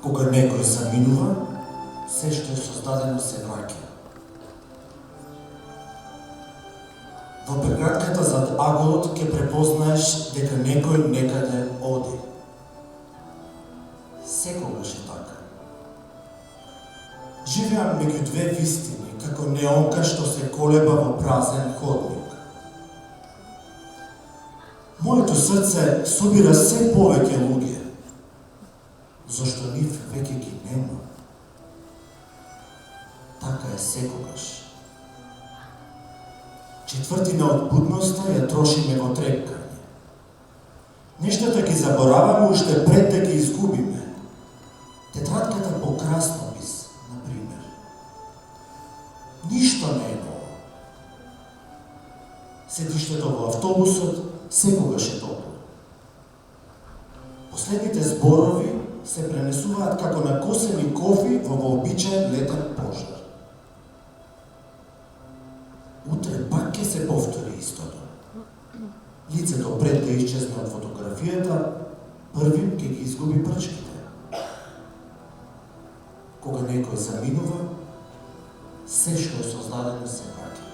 Кога некој заминува, се што е создадено се враќа. Во прегратката зад аголот ќе препознаеш дека некој некаде оди. Секогаш е така. Живеам меѓу две вистини, како неонка што се колеба во празен ходник. Моето срце собира се повеќе луѓе, зашто нив веќе ги нема. Така е секогаш. Четвртина од будноста ја трошиме во трепкање. Нештата ги забораваме уште пред да ги изгубиме. Тетратката по краснопис, например. Ништо не е ново. Седиштето во автобусот секогаш е топло. Последните зборови се пренесуваат како на косени кофи во вообичаен летен пожар. Утре пак ќе се повтори истото. Лицето пред да исчезне од фотографијата, првим ќе ги изгуби прчките. Кога некој заминува, се што е создадено се враќа.